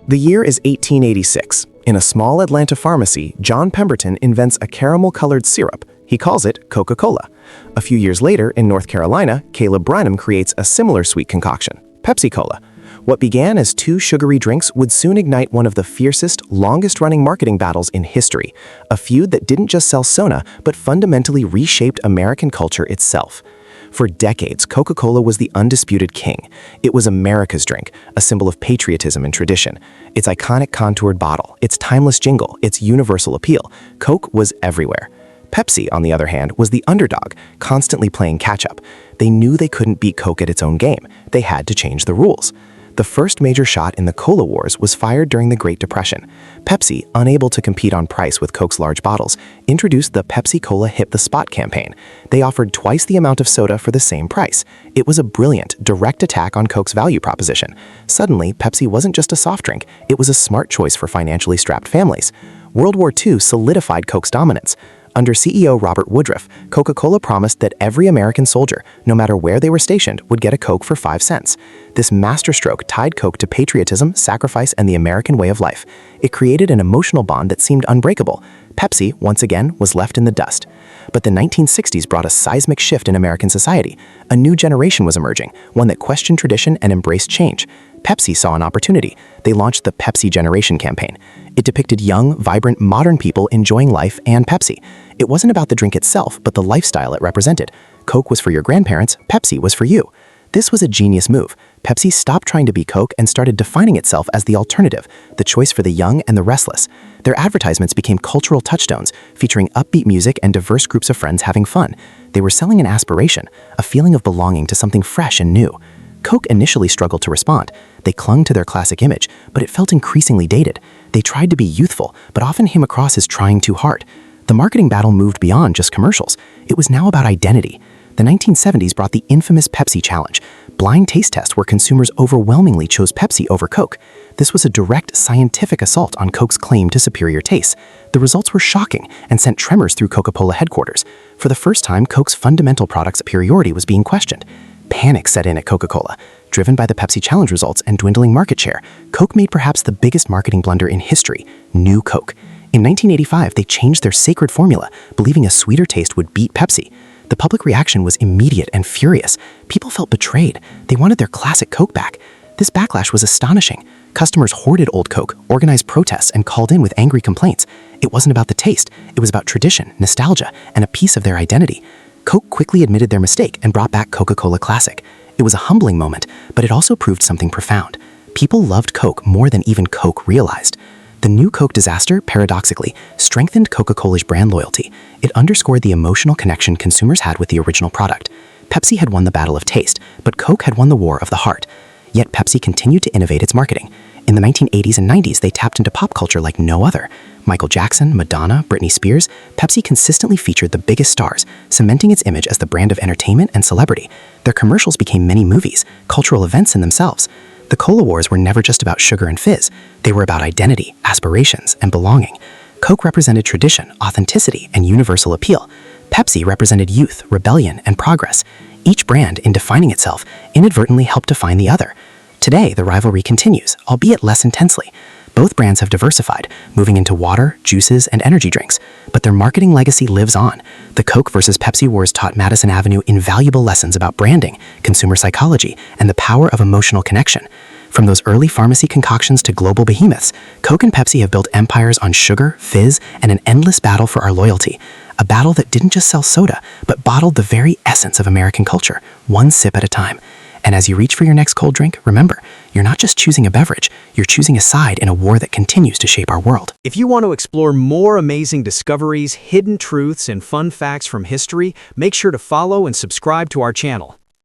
The year is 1886. In a small Atlanta pharmacy, John Pemberton invents a caramel-colored syrup. He calls it Coca-Cola. A few years later, in North Carolina, Caleb Bradham creates a similar sweet concoction, Pepsi Cola. What began as two sugary drinks would soon ignite one of the fiercest, longest-running marketing battles in history, a feud that didn't just sell soda, but fundamentally reshaped American culture itself. For decades, Coca-Cola was the undisputed king. It was America's drink, a symbol of patriotism and tradition. Its iconic contoured bottle, its timeless jingle, its universal appeal, Coke was everywhere. Pepsi, on the other hand, was the underdog, constantly playing catch-up. They knew they couldn't beat Coke at its own game. They had to change the rules. The first major shot in the Cola Wars was fired during the Great Depression. Pepsi, unable to compete on price with Coke's large bottles, introduced the Pepsi Cola Hit the Spot campaign. They offered twice the amount of soda for the same price. It was a brilliant, direct attack on Coke's value proposition. Suddenly, Pepsi wasn't just a soft drink, it was a smart choice for financially strapped families. World War II solidified Coke's dominance. Under CEO Robert Woodruff, Coca-Cola promised that every American soldier, no matter where they were stationed, would get a Coke for 5 cents. This masterstroke tied Coke to patriotism, sacrifice, and the American way of life. It created an emotional bond that seemed unbreakable. Pepsi, once again, was left in the dust. But the 1960s brought a seismic shift in American society. A new generation was emerging, one that questioned tradition and embraced change. Pepsi saw an opportunity. They launched the Pepsi Generation campaign. It depicted young, vibrant, modern people enjoying life and Pepsi. It wasn't about the drink itself, but the lifestyle it represented. Coke was for your grandparents, Pepsi was for you. This was a genius move. Pepsi stopped trying to be Coke and started defining itself as the alternative, the choice for the young and the restless. Their advertisements became cultural touchstones, featuring upbeat music and diverse groups of friends having fun. They were selling an aspiration, a feeling of belonging to something fresh and new. Coke initially struggled to respond. They clung to their classic image, but it felt increasingly dated. They tried to be youthful, but often came across as trying too hard. The marketing battle moved beyond just commercials. It was now about identity. The 1970s brought the infamous Pepsi Challenge, blind taste tests where consumers overwhelmingly chose Pepsi over Coke. This was a direct scientific assault on Coke's claim to superior taste. The results were shocking and sent tremors through Coca-Cola headquarters. For the first time, Coke's fundamental product superiority was being questioned. Panic set in at Coca-Cola. Driven by the Pepsi Challenge results and dwindling market share, Coke made perhaps the biggest marketing blunder in history, New Coke. In 1985, they changed their sacred formula, believing a sweeter taste would beat Pepsi. The public reaction was immediate and furious. People felt betrayed. They wanted their classic Coke back. This backlash was astonishing. Customers hoarded old Coke, organized protests, and called in with angry complaints. It wasn't about the taste. It was about tradition, nostalgia, and a piece of their identity. Coke quickly admitted their mistake and brought back Coca-Cola Classic. It was a humbling moment, but it also proved something profound. People loved Coke more than even Coke realized. The new Coke disaster, paradoxically, strengthened Coca-Cola's brand loyalty. It underscored the emotional connection consumers had with the original product. Pepsi had won the battle of taste, but Coke had won the war of the heart. Yet Pepsi continued to innovate its marketing. In the 1980s and 90s, they tapped into pop culture like no other. Michael Jackson, Madonna, Britney Spears, Pepsi consistently featured the biggest stars, cementing its image as the brand of entertainment and celebrity. Their commercials became many movies, cultural events in themselves. The Cola Wars were never just about sugar and fizz. They were about identity, aspirations, and belonging. Coke represented tradition, authenticity, and universal appeal. Pepsi represented youth, rebellion, and progress. Each brand, in defining itself, inadvertently helped define the other. Today, the rivalry continues, albeit less intensely. Both brands have diversified, moving into water, juices, and energy drinks, but their marketing legacy lives on. The Coke versus Pepsi wars taught Madison Avenue invaluable lessons about branding, consumer psychology, and the power of emotional connection. From those early pharmacy concoctions to global behemoths, Coke and Pepsi have built empires on sugar, fizz, and an endless battle for our loyalty. A battle that didn't just sell soda, but bottled the very essence of American culture, one sip at a time. And as you reach for your next cold drink, remember, you're not just choosing a beverage, you're choosing a side in a war that continues to shape our world. If you want to explore more amazing discoveries, hidden truths, and fun facts from history, make sure to follow and subscribe to our channel.